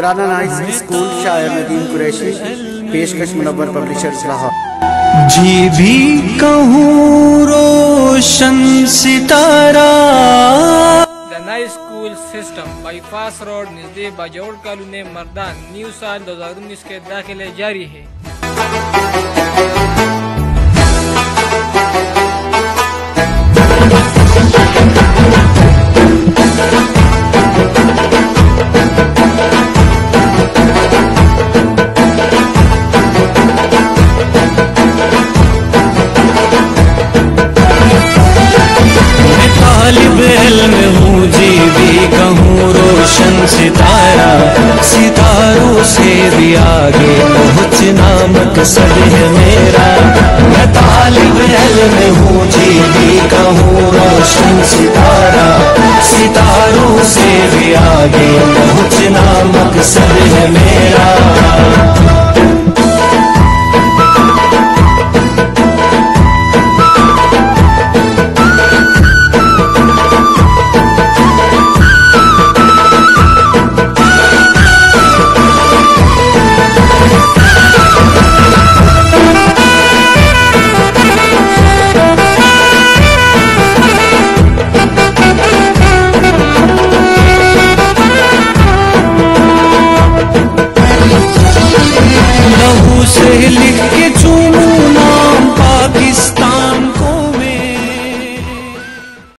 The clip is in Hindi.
तराना नाइस स्कूल शायर नदीम कुरैशी, पेशकश मुनव्वर पब्लिशर्स लाहौर। जी भी कहूँ Roshan Sitara. The nice school system bypass road नजदीक बाजौड़ कॉलोनी मर्दान। न्यू साल 2019 के दाखिले जारी है। रोशन सितारा, सितारों से भी आगे पहुँचना मकसद है मेरा। मैं तालिब इल्म हूँ, जी भी कहूँ रोशन सितारा, सितारों से भी आगे पहुँचना मकसद है मेरा।